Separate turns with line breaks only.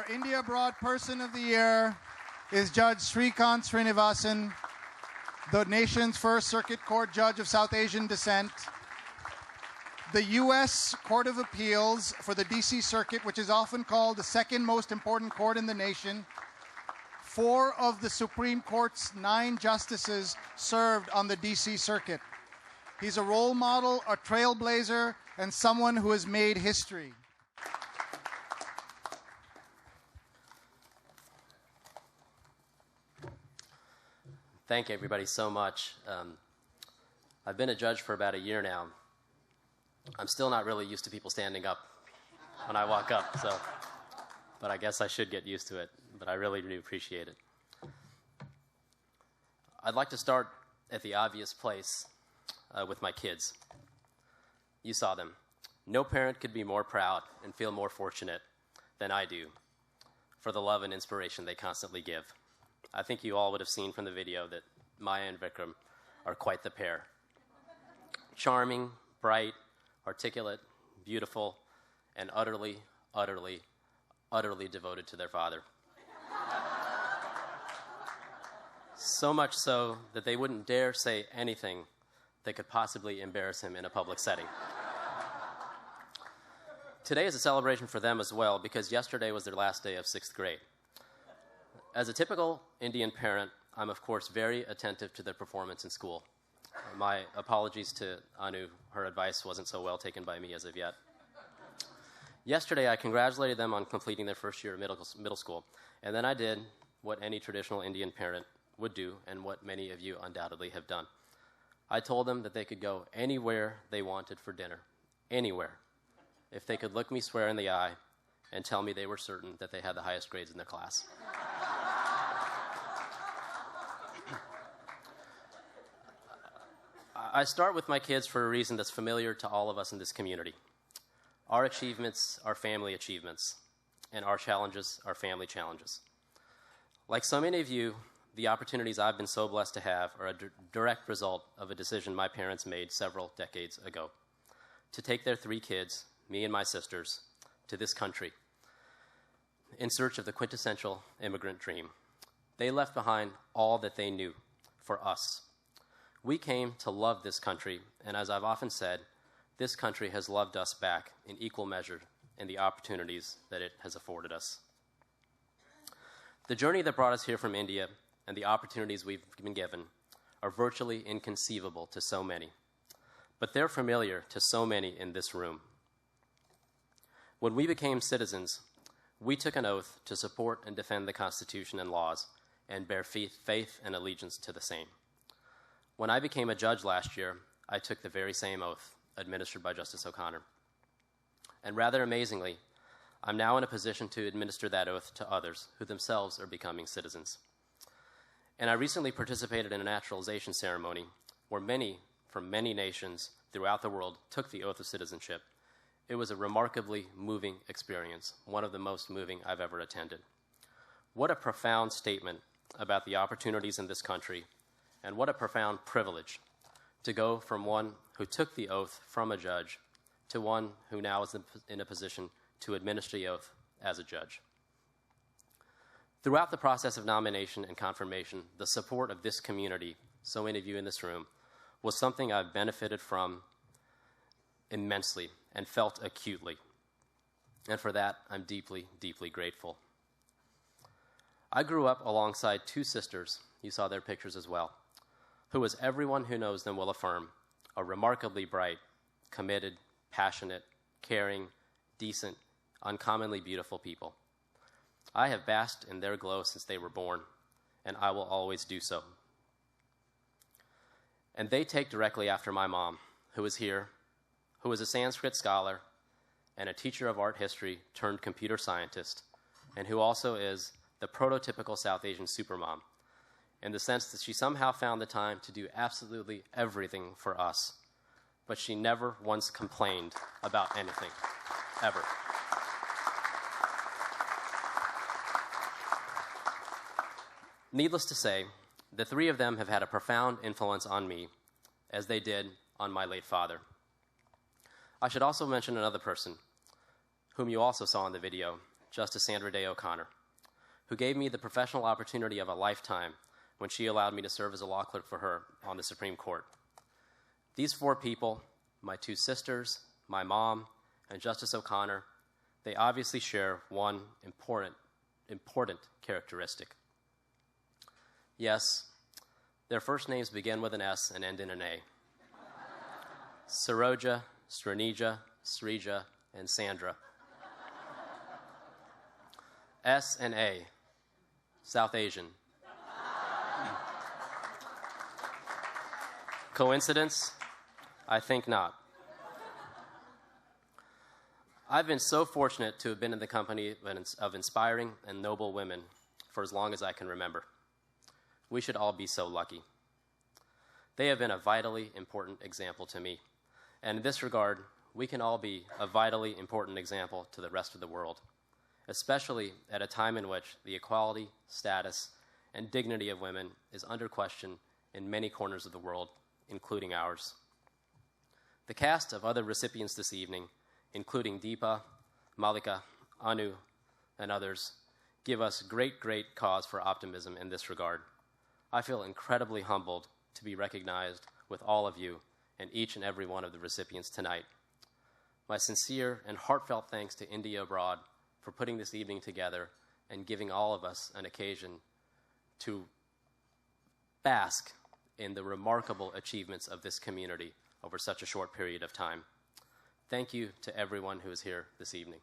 Our India Abroad Person of the Year is Judge Sri Srinivasan, the nation's first Circuit Court judge of South Asian descent. The U.S. Court of Appeals for the D.C. Circuit, which is often called the second most important court in the nation. 4 of the Supreme Court's 9 justices served on the D.C. Circuit. He's a role model, a trailblazer, and someone who has made history.
Thank you, everybody, so much. I've been a judge for about a year now. I'm still not really used to people standing up when I walk up, but I guess I should get used to it, but I really do appreciate it. I'd like to start at the obvious place with my kids. You saw them. No parent could be more proud and feel more fortunate than I do for the love and inspiration they constantly give. I think you all would have seen from the video that Maya and Vikram are quite the pair. Charming, bright, articulate, beautiful, and utterly, utterly, utterly devoted to their father. So much so that they wouldn't dare say anything that could possibly embarrass him in a public setting. Today is a celebration for them as well, because yesterday was their last day of 6th grade. As a typical Indian parent, I'm of course very attentive to their performance in school. My apologies to Anu, her advice wasn't so well taken by me as of yet. Yesterday, I congratulated them on completing their first year of middle school, and then I did what any traditional Indian parent would do, and what many of you undoubtedly have done. I told them that they could go anywhere they wanted for dinner, anywhere, if they could look me square in the eye and tell me they were certain that they had the highest grades in their class. I start with my kids for a reason that's familiar to all of us in this community. Our achievements are family achievements, and our challenges are family challenges. Like so many of you, the opportunities I've been so blessed to have are a direct result of a decision my parents made several decades ago, to take their 3 kids, me and my sisters, to this country in search of the quintessential immigrant dream. They left behind all that they knew for us. We came to love this country, and as I've often said, this country has loved us back in equal measure in the opportunities that it has afforded us. The journey that brought us here from India and the opportunities we've been given are virtually inconceivable to so many, but they're familiar to so many in this room. When we became citizens, we took an oath to support and defend the Constitution and laws and bear faith and allegiance to the same. When I became a judge last year, I took the very same oath administered by Justice O'Connor. And rather amazingly, I'm now in a position to administer that oath to others who themselves are becoming citizens. And I recently participated in a naturalization ceremony where many from many nations throughout the world took the oath of citizenship. It was a remarkably moving experience, one of the most moving I've ever attended. What a profound statement about the opportunities in this country, and what a profound privilege to go from one who took the oath from a judge to one who now is in a position to administer the oath as a judge. Throughout the process of nomination and confirmation, the support of this community, so many of you in this room, was something I've benefited from immensely and felt acutely. And for that, I'm deeply, deeply grateful. I grew up alongside 2 sisters, you saw their pictures as well, who, as everyone who knows them will affirm, are remarkably bright, committed, passionate, caring, decent, uncommonly beautiful people. I have basked in their glow since they were born, and I will always do so. And they take directly after my mom, who is here, who is a Sanskrit scholar and a teacher of art history turned computer scientist, and who also is the prototypical South Asian supermom, in the sense that she somehow found the time to do absolutely everything for us, but she never once complained about anything, ever. Needless to say, the 3 of them have had a profound influence on me, as they did on my late father. I should also mention another person, whom you also saw in the video, Justice Sandra Day O'Connor, who gave me the professional opportunity of a lifetime when she allowed me to serve as a law clerk for her on the Supreme Court. These four people, my two sisters, my mom, and Justice O'Connor, they obviously share one important characteristic. Yes, their first names begin with an S and end in an A. Saroja, Srinija, Srija, and Sandra. S and A, South Asian. Coincidence? I think not. I've been so fortunate to have been in the company of inspiring and noble women for as long as I can remember. We should all be so lucky. They have been a vitally important example to me, and in this regard, we can all be a vitally important example to the rest of the world, especially at a time in which the equality, status, and dignity of women is under question in many corners of the world, including ours. The cast of other recipients this evening, including Deepa, Malika, Anu, and others, give us great cause for optimism in this regard. I feel incredibly humbled to be recognized with all of you and each and every one of the recipients tonight. My sincere and heartfelt thanks to India Abroad for putting this evening together and giving all of us an occasion to bask in the remarkable achievements of this community over such a short period of time. Thank you to everyone who is here this evening.